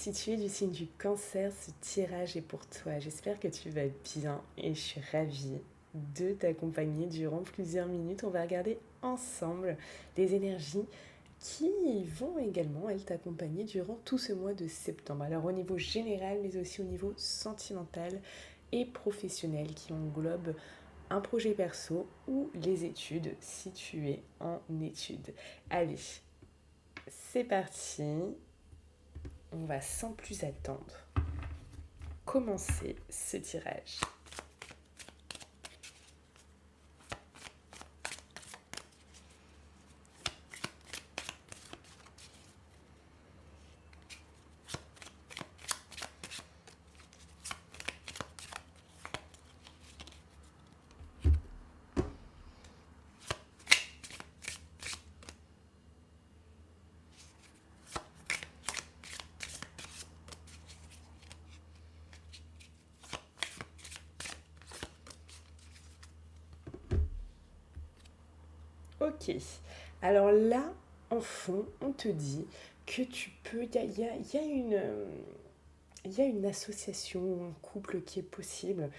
Si tu es du signe du cancer, ce tirage est pour toi. J'espère que tu vas bien et je suis ravie de t'accompagner durant plusieurs minutes. On va regarder ensemble les énergies qui vont également, elles, t'accompagner durant tout ce mois de septembre. Alors au niveau général, mais aussi au niveau sentimental et professionnel qui englobe un projet perso ou les études si tu es en études. Allez, c'est parti. On va sans plus attendre commencer ce tirage. Ok, alors là, en fond, on te dit que tu peux... Il y a une association, un couple qui est possible.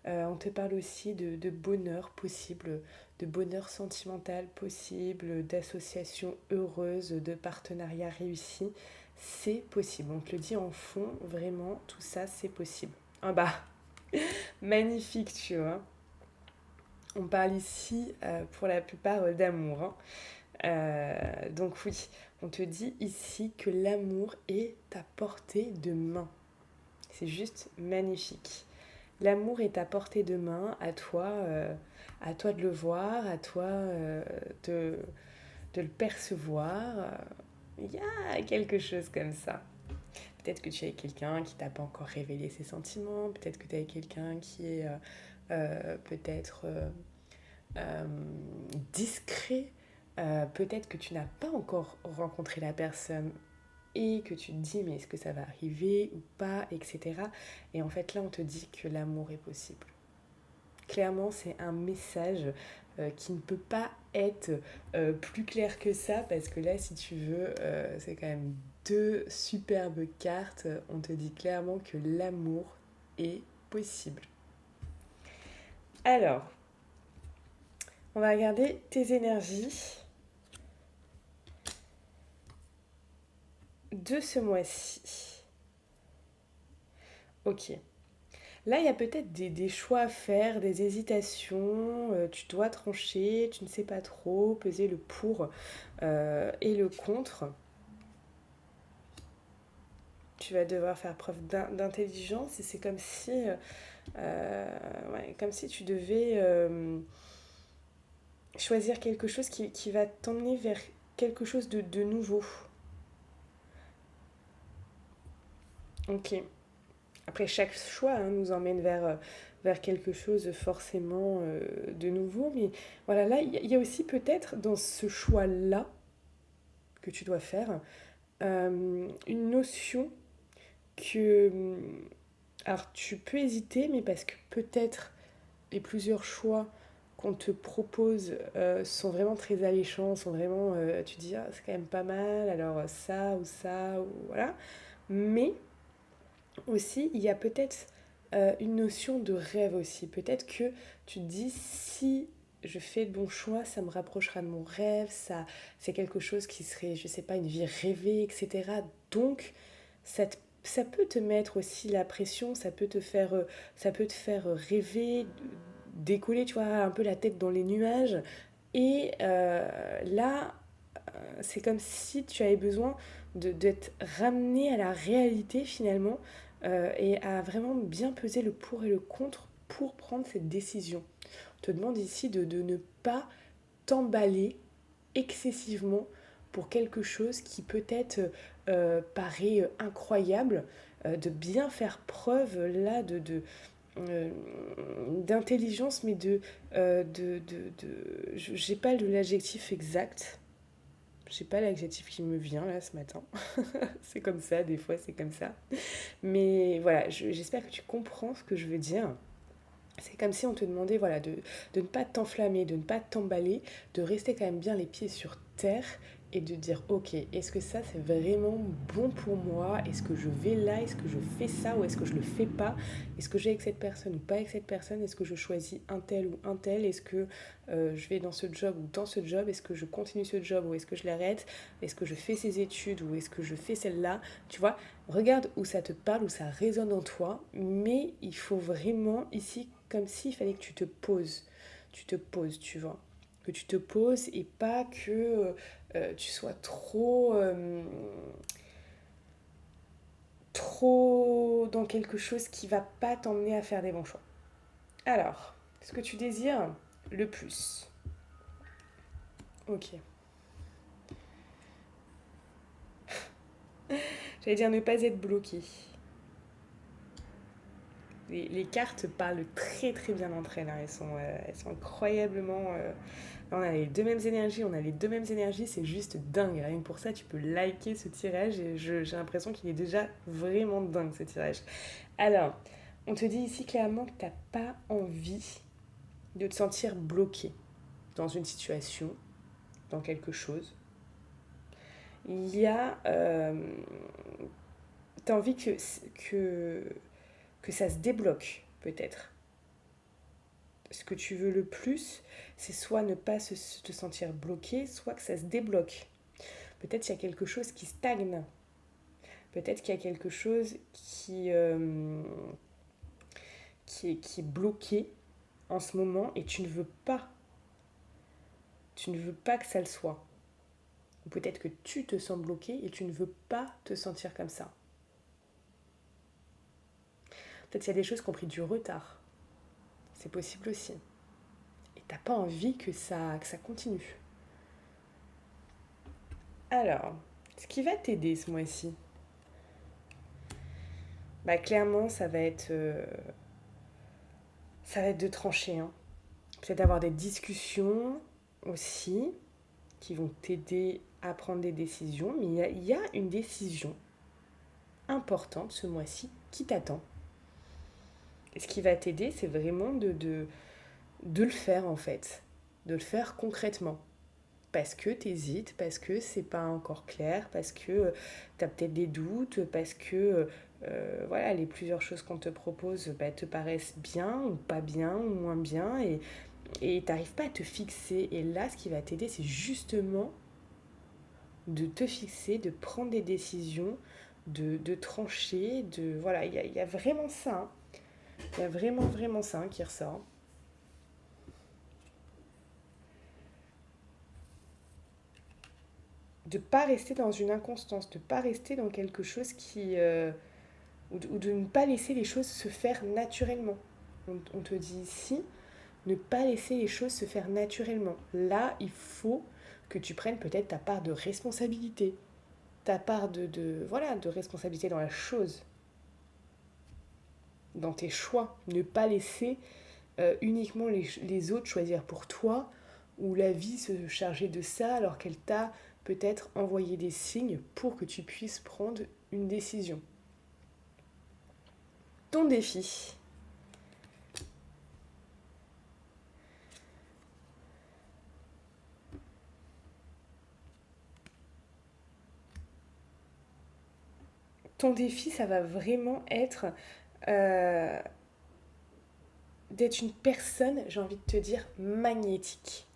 On te parle aussi de bonheur possible, de bonheur sentimental possible, d'association heureuse, de partenariat réussi. C'est possible. On te le dit en fond, vraiment, tout ça, c'est possible. Ah bah, magnifique, tu vois. On parle ici, pour la plupart, d'amour, hein. Donc oui, on te dit ici que l'amour est à portée de main. C'est juste magnifique. L'amour est à portée de main, à toi de le voir, à toi de, de le percevoir. Il y a quelque chose comme ça. Peut-être que tu es avec quelqu'un qui t'a pas encore révélé ses sentiments, peut-être que tu es avec quelqu'un qui est peut-être euh, discret, peut-être que tu n'as pas encore rencontré la personne et que tu te dis mais est-ce que ça va arriver ou pas, etc. Et en fait là on te dit que l'amour est possible. Clairement c'est un message qui ne peut pas être plus clair que ça parce que là si tu veux c'est quand même deux superbes cartes. On te dit clairement que l'amour est possible. Alors, on va regarder tes énergies de ce mois-ci. Ok. Là, il y a peut-être des choix à faire, des hésitations, tu dois trancher, tu ne sais pas trop, peser le pour et le contre. Tu vas devoir faire preuve d'intelligence et c'est comme si tu devais choisir quelque chose qui va t'emmener vers quelque chose de nouveau. Ok. Après, chaque choix nous emmène vers quelque chose forcément de nouveau. Mais voilà, là, il y a aussi peut-être dans ce choix-là que tu dois faire une notion que... Alors, tu peux hésiter, mais parce que peut-être les plusieurs choix qu'on te propose sont vraiment très alléchants, sont vraiment... tu dis, ah, c'est quand même pas mal, alors ça, ou voilà. Mais aussi, il y a peut-être une notion de rêve aussi. Peut-être que tu te dis, si je fais le bon choix, ça me rapprochera de mon rêve, ça, c'est quelque chose qui serait, je sais pas, une vie rêvée, etc. Donc, ça peut te mettre aussi la pression, ça peut te faire rêver, décoller, tu vois, un peu la tête dans les nuages. Et là, c'est comme si tu avais besoin d'être ramené à la réalité finalement et à vraiment bien peser le pour et le contre pour prendre cette décision. On te demande ici de ne pas t'emballer excessivement pour quelque chose qui peut-être paraît incroyable, de bien faire preuve là euh, d'intelligence, mais j'ai pas l'adjectif exact. J'ai pas l'adjectif qui me vient là ce matin. C'est comme ça, des fois c'est comme ça. Mais voilà, j'espère que tu comprends ce que je veux dire. C'est comme si on te demandait voilà, de ne pas t'enflammer, de ne pas t'emballer, de rester quand même bien les pieds sur terre et de dire ok, est-ce que ça c'est vraiment bon pour moi? Est-ce que je vais là? Est-ce que je fais ça ou est-ce que je le fais pas? Est-ce que j'ai avec cette personne ou pas avec cette personne? Est-ce que je choisis un tel ou un tel? Est-ce que je vais dans ce job ou dans ce job? Est-ce que je continue ce job ou est-ce que je l'arrête? Est-ce que je fais ces études ou est-ce que je fais celle-là? Tu vois, regarde où ça te parle, où ça résonne en toi, mais il faut vraiment ici, comme s'il fallait que tu te poses, tu vois, que tu te poses et pas que tu sois trop dans quelque chose qui va pas t'emmener à faire des bons choix. Alors, ce que tu désires le plus. Ok. J'allais dire ne pas être bloqué. Les cartes parlent très très bien entre elles, hein. Elles sont incroyablement... on a les deux mêmes énergies, c'est juste dingue. Rien que pour ça, tu peux liker ce tirage et j'ai l'impression qu'il est déjà vraiment dingue ce tirage. Alors, on te dit ici clairement que tu n'as pas envie de te sentir bloqué dans une situation, dans quelque chose. Il y a... tu as envie que ça se débloque, peut-être. Ce que tu veux le plus, c'est soit ne pas te sentir bloqué, soit que ça se débloque. Peut-être qu'il y a quelque chose qui stagne. Peut-être qu'il y a quelque chose qui est bloqué en ce moment et tu ne veux pas. Tu ne veux pas que ça le soit. Ou peut-être que tu te sens bloqué et tu ne veux pas te sentir comme ça. Peut-être qu'il y a des choses qui ont pris du retard. C'est possible aussi. Et t'as pas envie que ça continue. Alors, ce qui va t'aider ce mois-ci, bah clairement, ça va être de trancher, hein. Peut-être avoir des discussions aussi qui vont t'aider à prendre des décisions. Mais il y a une décision importante ce mois-ci qui t'attend. Et ce qui va t'aider, c'est vraiment de le faire en fait. De le faire concrètement. Parce que t'hésites, parce que c'est pas encore clair, parce que t'as peut-être des doutes, parce que voilà, les plusieurs choses qu'on te propose te paraissent bien ou pas bien ou moins bien et t'arrives pas à te fixer. Et là, ce qui va t'aider, c'est justement de te fixer, de prendre des décisions, de trancher, voilà, il y a vraiment ça, hein. Il y a vraiment, vraiment ça, hein, qui ressort. De ne pas rester dans une inconstance, de ne pas rester dans quelque chose ou de ne pas laisser les choses se faire naturellement. On te dit ici, ne pas laisser les choses se faire naturellement. Là, il faut que tu prennes peut-être ta part de responsabilité, ta part voilà, de responsabilité dans la chose, dans tes choix. Ne pas laisser uniquement les autres choisir pour toi ou la vie se charger de ça alors qu'elle t'a peut-être envoyé des signes pour que tu puisses prendre une décision. Ton défi. Ton défi, ça va vraiment être euh, d'être une personne, j'ai envie de te dire, magnétique.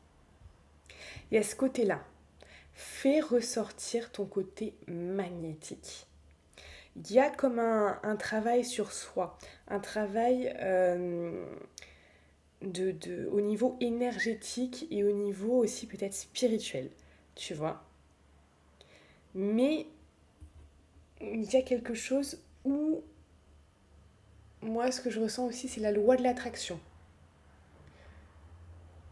Il y a ce côté-là. Fais ressortir ton côté magnétique. Il y a comme un travail sur soi, un travail au niveau énergétique et au niveau aussi peut-être spirituel, tu vois. Mais il y a quelque chose où, moi, ce que je ressens aussi, c'est la loi de l'attraction.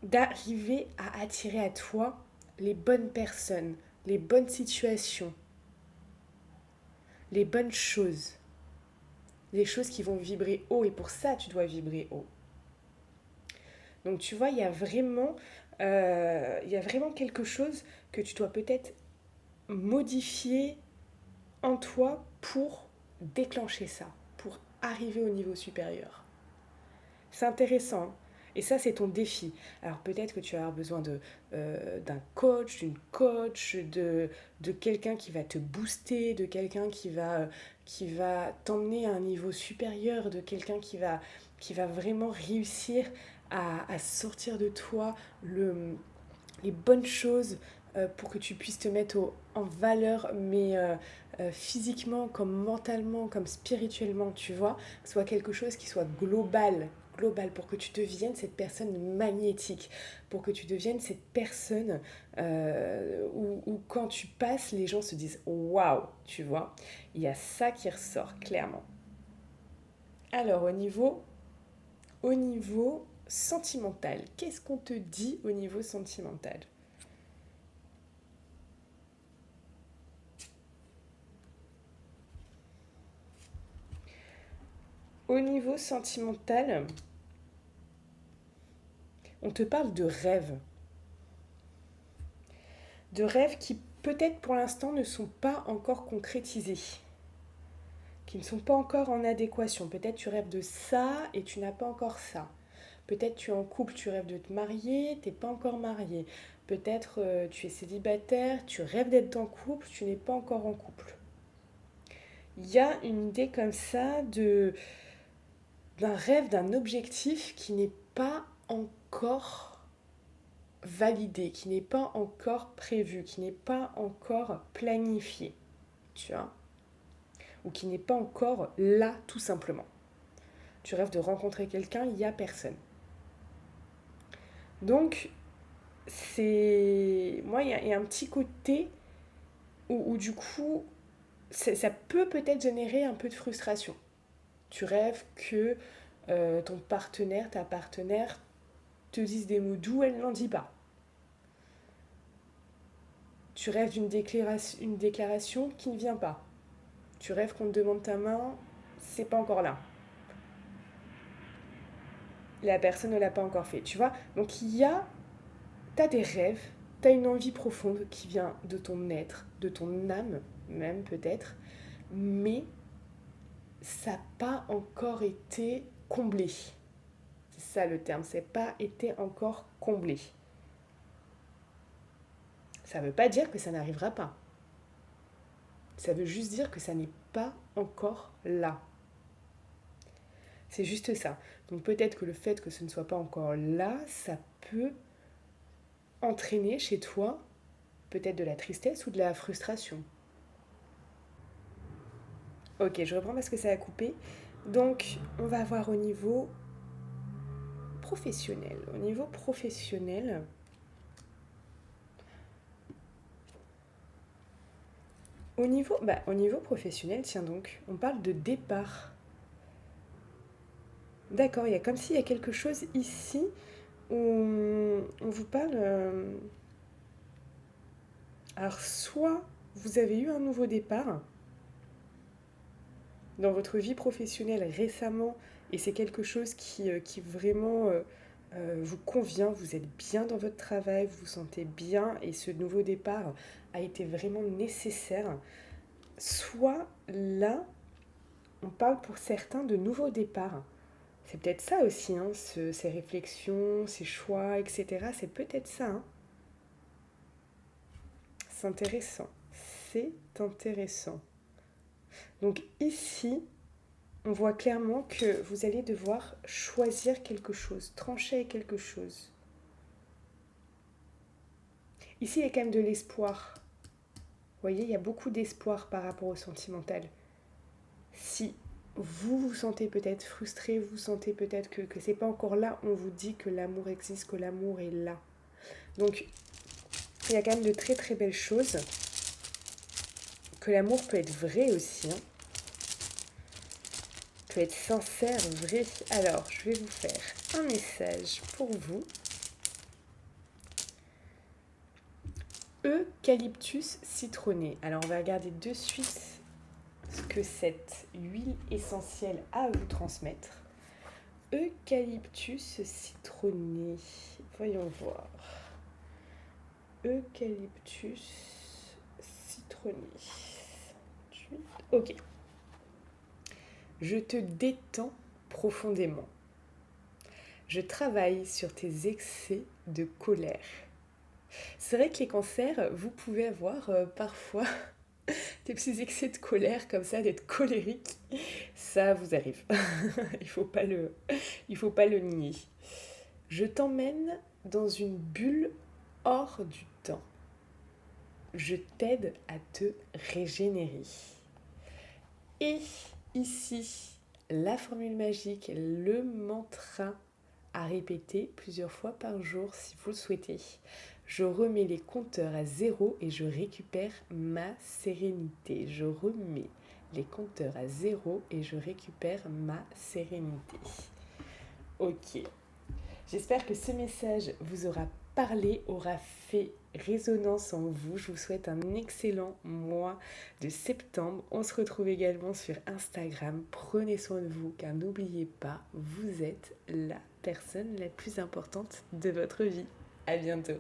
D'arriver à attirer à toi les bonnes personnes, les bonnes situations, les bonnes choses, les choses qui vont vibrer haut. Et pour ça, tu dois vibrer haut. Donc, tu vois, il y a vraiment quelque chose que tu dois peut-être modifier en toi pour déclencher ça, pour arriver au niveau supérieur. C'est intéressant. Et ça, c'est ton défi. Alors peut-être que tu vas avoir besoin d'un coach, d'une coach, de quelqu'un qui va te booster, de quelqu'un qui va t'emmener à un niveau supérieur, de quelqu'un qui va vraiment réussir à sortir de toi les bonnes choses pour que tu puisses te mettre en valeur, mais physiquement, comme mentalement, comme spirituellement, tu vois, que ce soit quelque chose qui soit global, pour que tu deviennes cette personne magnétique, pour que tu deviennes cette personne où quand tu passes, les gens se disent waouh, tu vois, il y a ça qui ressort clairement. Alors au niveau sentimental, qu'est-ce qu'on te dit au niveau sentimental? Au niveau sentimental, on te parle de rêves qui peut-être pour l'instant ne sont pas encore concrétisés, qui ne sont pas encore en adéquation. Peut-être tu rêves de ça et tu n'as pas encore ça. Peut-être tu es en couple, tu rêves de te marier, tu n'es pas encore marié. Peut-être tu es célibataire, tu rêves d'être en couple, tu n'es pas encore en couple. Il y a une idée comme ça d'un rêve, d'un objectif qui n'est pas encore validé, qui n'est pas encore prévu, qui n'est pas encore planifié, tu vois, ou qui n'est pas encore là tout simplement. Tu rêves de rencontrer quelqu'un, il n'y a personne. Donc, moi, il y a un petit côté où du coup, ça peut peut-être générer un peu de frustration. Tu rêves que ton partenaire, ta partenaire, te dise des mots doux, elle n'en dit pas. Tu rêves une déclaration qui ne vient pas. Tu rêves qu'on te demande ta main, c'est pas encore là. La personne ne l'a pas encore fait, tu vois. Donc t'as des rêves, t'as une envie profonde qui vient de ton être, de ton âme même peut-être, mais ça n'a pas encore été comblé. C'est ça le terme, c'est pas été encore comblé. Ça ne veut pas dire que ça n'arrivera pas. Ça veut juste dire que ça n'est pas encore là. C'est juste ça. Donc peut-être que le fait que ce ne soit pas encore là, ça peut entraîner chez toi peut-être de la tristesse ou de la frustration. Ok, je reprends parce que ça a coupé. Donc on va voir au niveau professionnel. Au niveau professionnel, au niveau professionnel, tiens donc, on parle de départ. D'accord, il y a comme s'il y a quelque chose ici où on vous parle. Alors, soit vous avez eu un nouveau départ dans votre vie professionnelle récemment et c'est quelque chose qui vraiment vous convient, vous êtes bien dans votre travail, vous vous sentez bien et ce nouveau départ a été vraiment nécessaire. Soit là, on parle pour certains de nouveaux départs. C'est peut-être ça aussi, hein, ces réflexions, ces choix, etc. C'est peut-être ça. Hein. C'est intéressant. C'est intéressant. Donc ici, on voit clairement que vous allez devoir choisir quelque chose, trancher quelque chose. Ici, il y a quand même de l'espoir. Vous voyez, il y a beaucoup d'espoir par rapport au sentimental. Si vous vous sentez peut-être frustré, vous sentez peut-être que c'est pas encore là, on vous dit que l'amour existe, que l'amour est là. Donc, il y a quand même de très très belles choses. Que l'amour peut être vrai aussi. Hein. Peut être sincère, vrai. Alors, je vais vous faire un message pour vous. Eucalyptus citronné. Alors, on va regarder de suite ce que cette huile essentielle a à vous transmettre. Eucalyptus citronné. Voyons voir. Eucalyptus citronné. Ok. Je te détends profondément. Je travaille sur tes excès de colère. C'est vrai que les cancers, vous pouvez avoir parfois des petits excès de colère comme ça, d'être colérique. Ça vous arrive. il faut pas le, il faut pas le nier. Je t'emmène dans une bulle hors du temps. Je t'aide à te régénérer. Et ici, la formule magique, le mantra à répéter plusieurs fois par jour si vous le souhaitez. Je remets les compteurs à zéro et je récupère ma sérénité. Je remets les compteurs à zéro et je récupère ma sérénité. Ok. J'espère que ce message vous aura parlé, aura fait résonance en vous. Je vous souhaite un excellent mois de septembre. On se retrouve également sur Instagram. Prenez soin de vous car n'oubliez pas, vous êtes la personne la plus importante de votre vie. À bientôt.